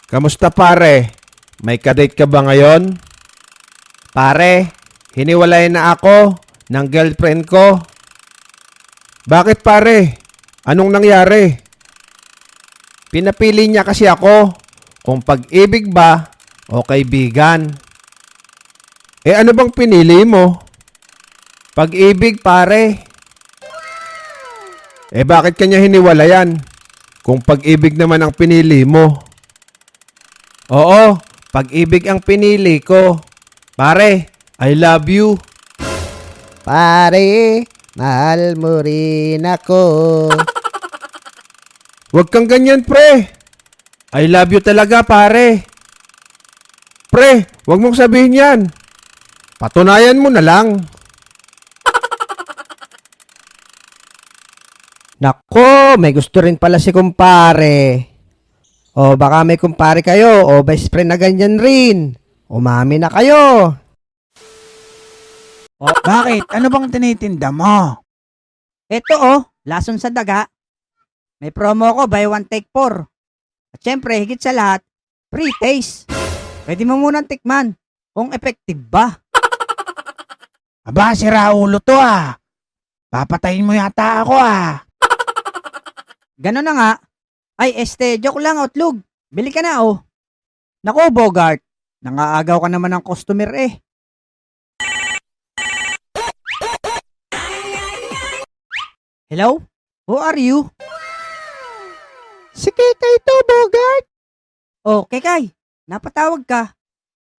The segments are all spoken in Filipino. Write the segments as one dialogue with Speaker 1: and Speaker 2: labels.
Speaker 1: Kamusta pare? May kadate ka ba ngayon? Pare, hiniwalay na ako ng girlfriend ko. Bakit pare? Anong nangyari? Pinapili niya kasi ako kung pag-ibig ba o kaibigan. Ano bang pinili mo? Pag-ibig pare. Bakit kanya hiniwalayan kung pag-ibig naman ang pinili mo? Oo, pag-ibig ang pinili ko. Pare, I love you.
Speaker 2: Pare, mahal mo rin ako.
Speaker 1: Huwag kang ganyan, pre. I love you talaga, pare. Pre, huwag mong sabihin yan. Patunayan mo na lang.
Speaker 2: Nako, may gusto rin pala si kumpare. O baka may kumpare kayo o best friend na ganyan rin. Umami na kayo.
Speaker 3: Oh, bakit? Ano bang tinitinda mo?
Speaker 4: Ito lason sa daga. May promo ko, buy one take 4. At syempre, higit sa lahat, free taste. Pwede mo munang tikman kung effective ba.
Speaker 3: Aba, sira ulo to ah. Papatayin mo yata ako ah.
Speaker 4: Ganon na nga. Ay, joke lang, Outlog. Bili ka na, oh. Naku, Bogart. Nangaagaw ka naman ng customer eh. Hello? Who are you?
Speaker 2: Si Kekay to, Bogart.
Speaker 4: Oh, Kekay. Napatawag ka.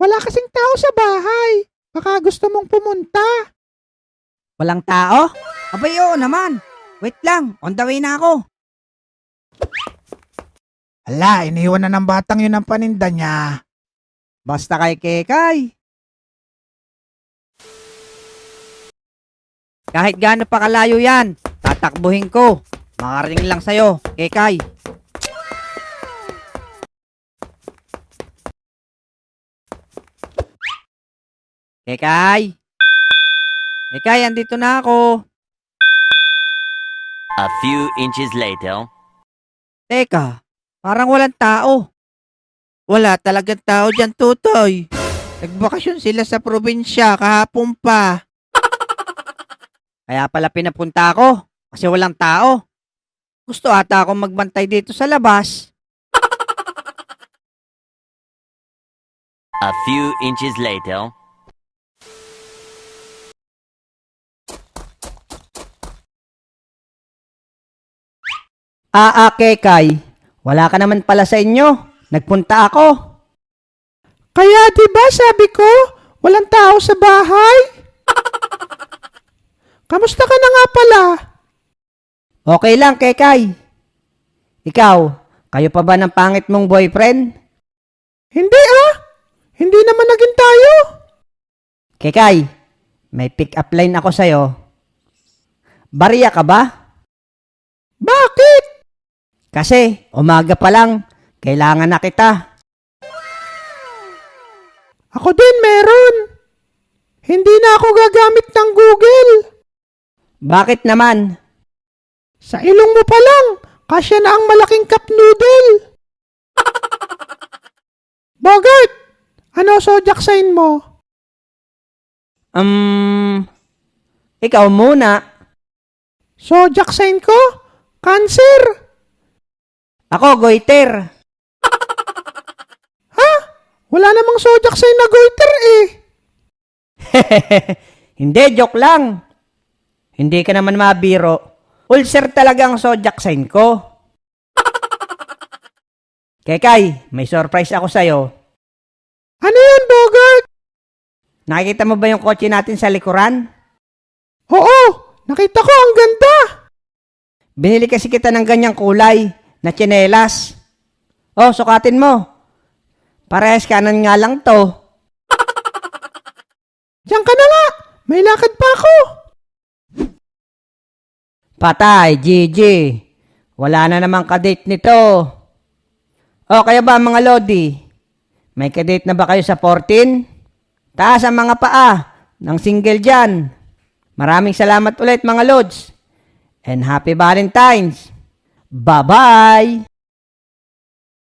Speaker 2: Wala kasing tao sa bahay. Baka gusto mong pumunta.
Speaker 4: Walang tao? Abay, oo naman. Wait lang, on the way na ako.
Speaker 3: Ala, iniwan na ng batang yun ang paninda niya.
Speaker 4: Basta kay Kekay. Kahit gaano pa kalayo yan, tatakbuhin ko. Makarating lang sa'yo, Kekay. Kekay! Kekay, andito na ako.
Speaker 5: A few inches later.
Speaker 4: Teka, parang walang tao. Wala talagang tao dyan, Tutoy. Nagbakasyon sila sa probinsya kahapon pa. Kaya pala pinapunta ako kasi walang tao. Gusto ata akong magbantay dito sa labas.
Speaker 5: A few inches later.
Speaker 4: Kekay. Wala ka naman pala sa inyo. Nagpunta ako.
Speaker 2: Kaya diba sabi ko, walang tao sa bahay? Kamusta ka na nga pala?
Speaker 4: Okay lang, Kekay. Ikaw, kayo pa ba ng pangit mong boyfriend?
Speaker 2: Hindi Hindi naman naging tayo.
Speaker 4: Kekay, may pick-up line ako sa'yo. Barya ka ba?
Speaker 2: Bakit?
Speaker 4: Kasi umaga pa lang, kailangan na kita.
Speaker 2: Ako din meron. Hindi na ako gagamit ng Google.
Speaker 4: Bakit naman?
Speaker 2: Sa ilong mo pa lang, kasya na ang malaking cup noodle. Bogart, ano zodiac sign mo?
Speaker 4: Ikaw muna.
Speaker 2: Zodiac sign ko? Cancer.
Speaker 4: Ako, goiter.
Speaker 2: Wala namang zodiac sign na goiter eh.
Speaker 4: Hindi, joke lang. Hindi ka naman mabiro. Ulcer talaga ang zodiac sign ko. Kekay, may surprise ako sa'yo.
Speaker 2: Ano yan, Bogart?
Speaker 4: Nakikita mo ba yung kotse natin sa likuran?
Speaker 2: Oo, nakita ko, ang ganda.
Speaker 4: Binili kasi kita ng ganyang kulay na tsinelas. Oh, sukatin mo. Parehas kanan nga lang to.
Speaker 2: Diyan ka na nga, may lakad pa ako.
Speaker 4: Patay, Gigi. Wala na namang kadate nito. O, kaya ba mga Lodi? May kadate na ba kayo sa 14? Taas ang mga paa ng single dyan. Maraming salamat ulit mga Lods.
Speaker 2: And happy Valentine's! Bye-bye!